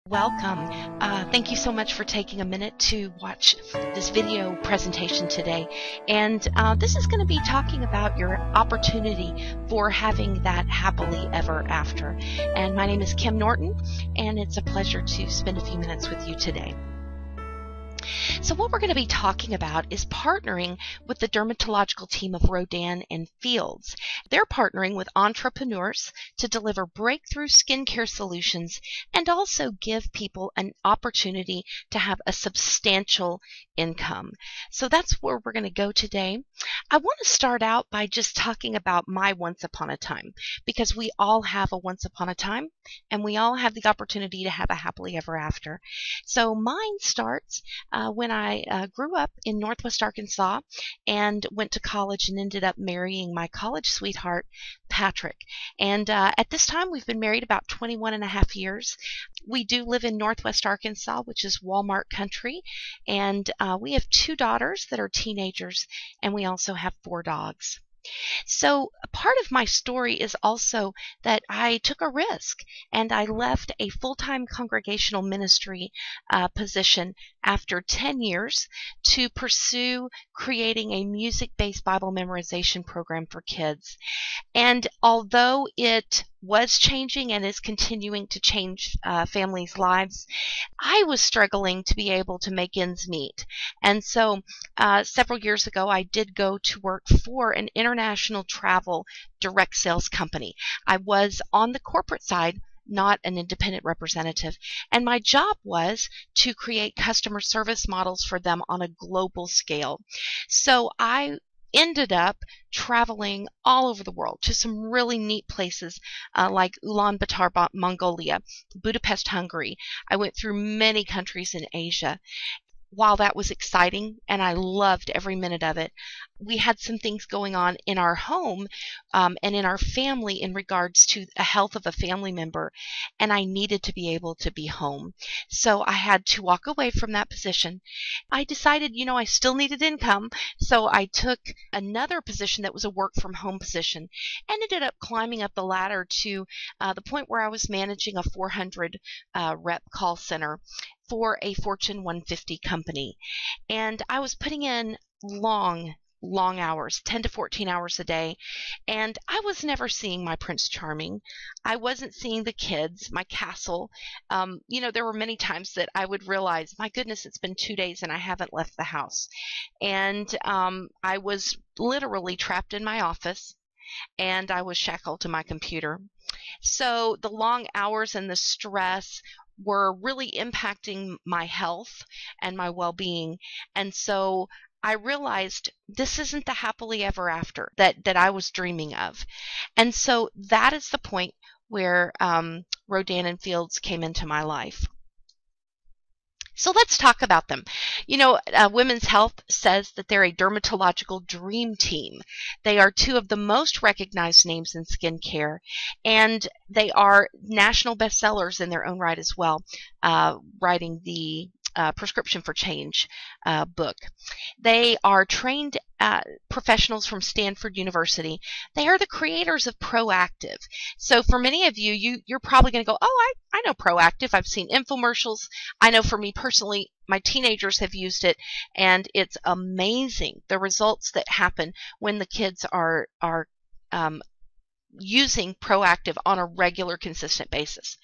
Welcome. Thank you so much for taking a minute to watch this video presentation today. And this is going to be talking about your opportunity for having that happily ever after. And my name is Kim Norton, and it's a pleasure to spend a few minutes with you today. So what we're going to be talking about is partnering with the dermatological team of Rodan and Fields. They're partnering with entrepreneurs to deliver breakthrough skincare solutions and also give people an opportunity to have a substantial income. So that's where we're going to go today. I want to start out by just talking about my once upon a time, because we all have a once upon a time and we all have the opportunity to have a happily ever after. So mine starts when I grew up in Northwest Arkansas and went to college and ended up marrying my college sweetheart, Patrick. And at this time, we've been married about 21 and a half years. We do live in Northwest Arkansas, which is Walmart country. And we have 2 daughters that are teenagers, and we also have 4 dogs. So a part of my story is also that I took a risk and I left a full-time congregational ministry position after 10 years to pursue creating a music-based Bible memorization program for kids. And although it was changing and is continuing to change families' lives, I was struggling to be able to make ends meet. And so several years ago, I did go to work for an international travel direct sales company. I was on the corporate side, not an independent representative. And my job was to create customer service models for them on a global scale. So I ended up traveling all over the world to some really neat places like Ulaanbaatar, Mongolia, Budapest, Hungary. I went through many countries in Asia. While that was exciting and I loved every minute of it, we had some things going on in our home and in our family in regards to the health of a family member, and I needed to be able to be home. So I had to walk away from that position. I decided, I still needed income, so I took another position that was a work from home position and ended up climbing up the ladder to the point where I was managing a 400 rep call center for a Fortune 150 company. And I was putting in long hours, 10 to 14 hours a day, and I was never seeing my Prince Charming. I wasn't seeing the kids, my castle. There were many times that I would realize, my goodness, it's been 2 days and I haven't left the house. And I was literally trapped in my office and I was shackled to my computer. So the long hours and the stress were really impacting my health and my well-being. And so I realized this isn't the happily ever after that I was dreaming of. And so that is the point where Rodan and Fields came into my life. So let's talk about them. Women's Health says that they're a dermatological dream team. They are 2 of the most recognized names in skincare, and they are national bestsellers in their own right as well, writing the Prescription for Change book. They are trained professionals from Stanford University. They are the creators of Proactive. So for many of you, you're probably going to go, oh, I know Proactive. I've seen infomercials. I know for me personally, my teenagers have used it, and it's amazing the results that happen when the kids are using Proactive on a regular, consistent basis.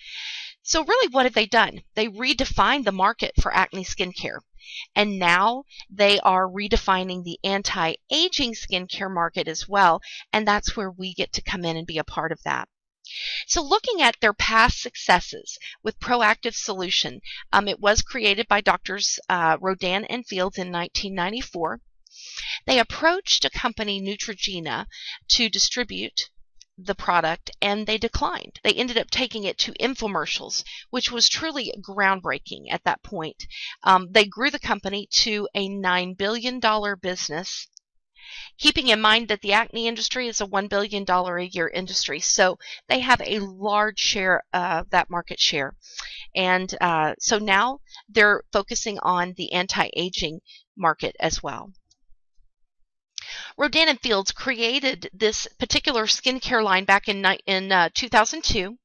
So really, what have they done? They redefined the market for acne skincare. And now they are redefining the anti-aging skincare market as well. And that's where we get to come in and be a part of that. So looking at their past successes with Proactive Solution, it was created by Drs. Rodan and Fields in 1994. They approached a company, Neutrogena, to distribute the product, and they declined. They ended up taking it to infomercials, which was truly groundbreaking at that point. They grew the company to a $9 billion business, keeping in mind that the acne industry is a $1 billion a year industry. So they have a large share of that market share. And so now they're focusing on the anti-aging market as well. Rodan and Fields created this particular skincare line back in 2002.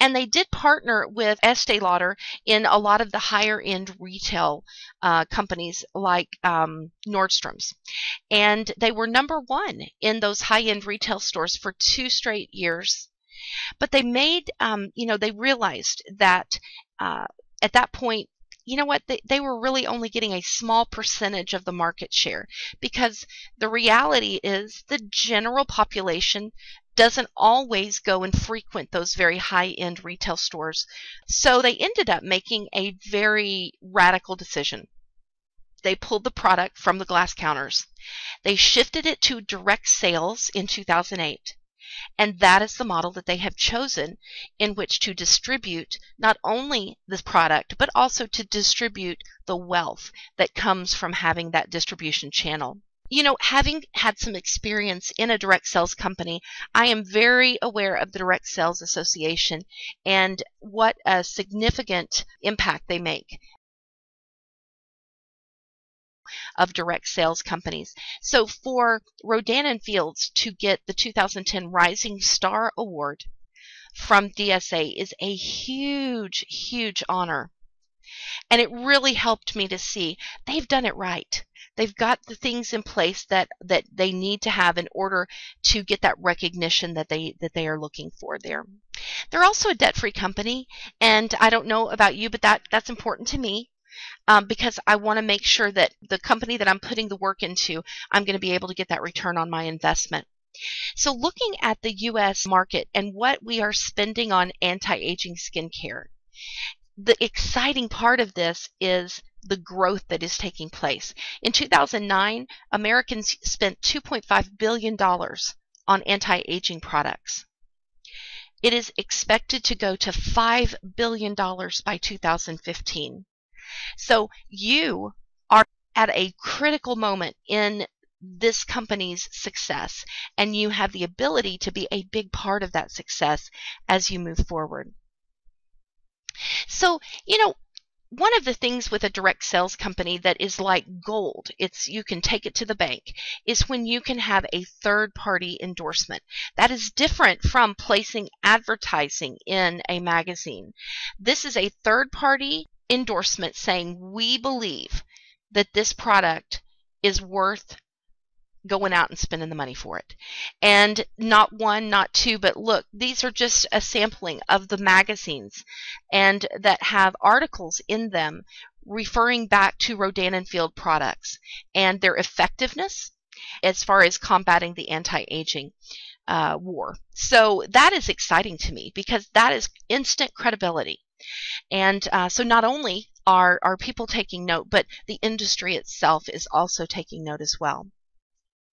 And they did partner with Estee Lauder in a lot of the higher end retail companies like Nordstrom's. And they were #1 in those high end retail stores for 2 straight years. But they made, they realized that at that point, you know what, they were really only getting a small percentage of the market share, because the reality is the general population doesn't always go and frequent those very high-end retail stores. So they ended up making a very radical decision. They pulled the product from the glass counters. They shifted it to direct sales in 2008. And that is the model that they have chosen in which to distribute not only this product, but also to distribute the wealth that comes from having that distribution channel. You know, having had some experience in a direct sales company, I am very aware of the Direct Sales Association and what a significant impact they make of direct sales companies. So for Rodan and Fields to get the 2010 Rising Star Award from DSA is a huge, huge honor. And it really helped me to see they've done it right. They've got the things in place that they need to have in order to get that recognition that they are looking for there. They're also a debt-free company, and I don't know about you, but that's important to me. Because I want to make sure that the company that I'm putting the work into, I'm going to be able to get that return on my investment. So looking at the U.S. market and what we are spending on anti-aging skincare, the exciting part of this is the growth that is taking place. In 2009, Americans spent $2.5 billion on anti-aging products. It is expected to go to $5 billion by 2015. So you are at a critical moment in this company's success, and you have the ability to be a big part of that success as you move forward. So, you know, one of the things with a direct sales company that is like gold, you can take it to the bank, is when you can have a third-party endorsement. That is different from placing advertising in a magazine. This is a third-party endorsement saying we believe that this product is worth going out and spending the money for it. And not one, not two, but look, these are just a sampling of the magazines and that have articles in them referring back to Rodan and Field products and their effectiveness as far as combating the anti-aging war. So that is exciting to me because that is instant credibility. And so not only are people taking note, but the industry itself is also taking note as well.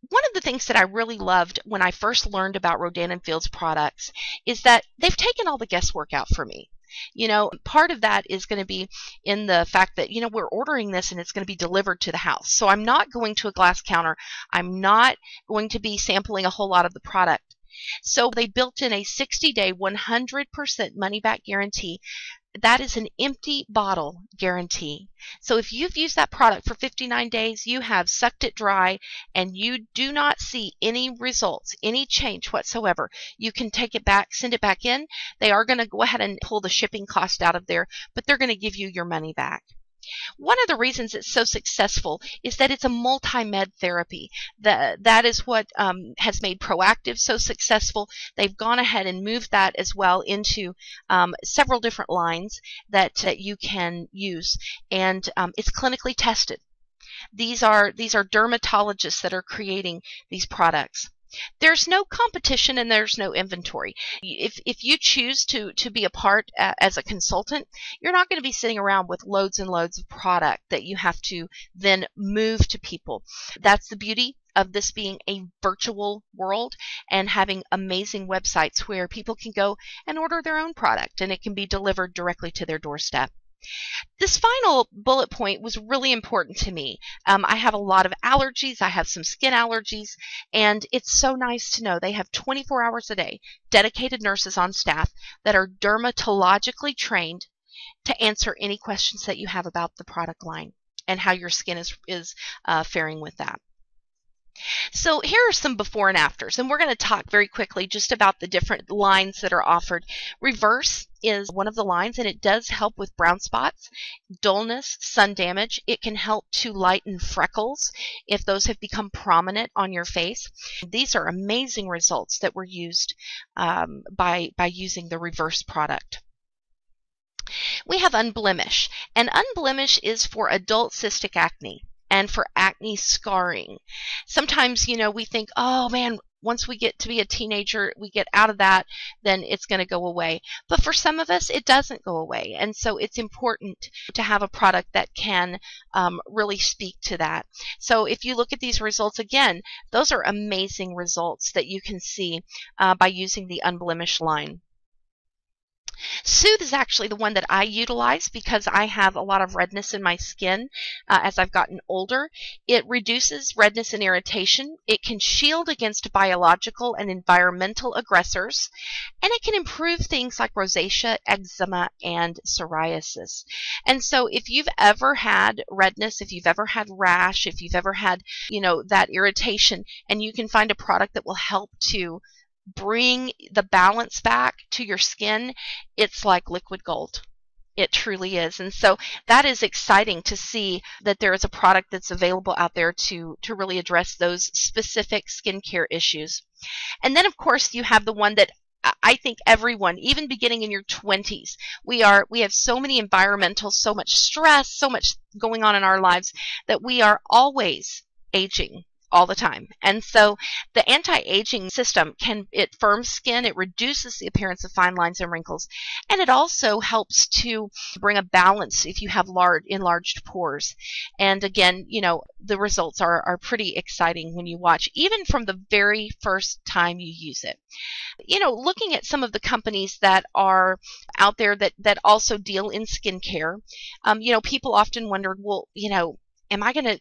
One of the things that I really loved when I first learned about Rodan and Fields products is that they've taken all the guesswork out for me. You know, part of that is going to be in the fact that, you know, we're ordering this and it's going to be delivered to the house. So I'm not going to a glass counter. I'm not going to be sampling a whole lot of the product. So they built in a 60-day, 100% money-back guarantee. That is an empty bottle guarantee. So if you've used that product for 59 days, you have sucked it dry and you do not see any results, any change whatsoever, you can take it back, send it back in. They are going to go ahead and pull the shipping cost out of there, but they're going to give you your money back. One of the reasons it's so successful is that it's a multi-med therapy. That is what has made Proactive so successful. They've gone ahead and moved that as well into several different lines that you can use, and it's clinically tested. These are dermatologists that are creating these products. There's no competition and there's no inventory. If you choose to be a part as a consultant, you're not going to be sitting around with loads and loads of product that you have to then move to people. That's the beauty of this being a virtual world and having amazing websites where people can go and order their own product and it can be delivered directly to their doorstep. This final bullet point was really important to me. I have a lot of allergies. I have some skin allergies, and it's so nice to know they have 24 hours a day dedicated nurses on staff that are dermatologically trained to answer any questions that you have about the product line and how your skin is faring with that. So here are some before and afters, and we're going to talk very quickly just about the different lines that are offered. Reverse is one of the lines, and it does help with brown spots, dullness, sun damage. It can help to lighten freckles if those have become prominent on your face. These are amazing results that were used by using the Reverse product. We have Unblemish, and Unblemish is for adult cystic acne and for acne scarring. Sometimes, we think, oh man, once we get to be a teenager, we get out of that, then it's going to go away. But for some of us, it doesn't go away. And so it's important to have a product that can really speak to that. So if you look at these results again, those are amazing results that you can see by using the Unblemish line. Soothe is actually the one that I utilize because I have a lot of redness in my skin as I've gotten older. It reduces redness and irritation. It can shield against biological and environmental aggressors, and it can improve things like rosacea, eczema, and psoriasis. And so if you've ever had redness, if you've ever had rash, if you've ever had, that irritation, and you can find a product that will help to bring the balance back to your skin, it's like liquid gold. It truly is. And so that is exciting to see that there is a product that's available out there to really address those specific skincare issues. And then, of course, you have the one that I think everyone, even beginning in your 20s, we have so many environmental, so much stress, so much going on in our lives that we are always aging all the time. And so the anti-aging system it firms skin, it reduces the appearance of fine lines and wrinkles, and it also helps to bring a balance if you have enlarged pores. And again, the results are pretty exciting when you watch, even from the very first time you use it. Looking at some of the companies that are out there that also deal in skincare, people often wondered, well, am I going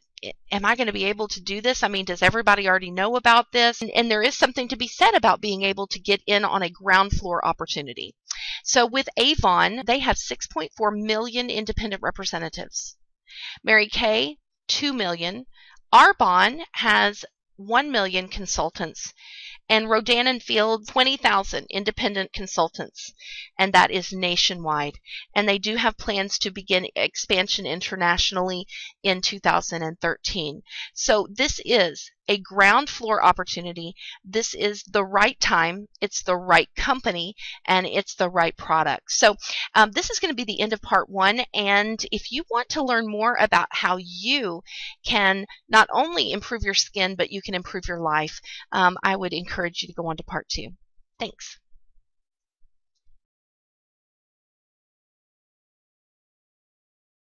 to be able to do this? I mean, does everybody already know about this? And there is something to be said about being able to get in on a ground floor opportunity. So with Avon, they have 6.4 million independent representatives. Mary Kay, 2 million. Arbonne has 1 million consultants. And Rodan and Field, 20,000 independent consultants, and that is nationwide. And they do have plans to begin expansion internationally in 2013. So this is a ground floor opportunity. This is the right time, it's the right company, and it's the right product. So this is going to be the end of part 1, and if you want to learn more about how you can not only improve your skin, but you can improve your life, I would encourage you to go on to part 2. Thanks.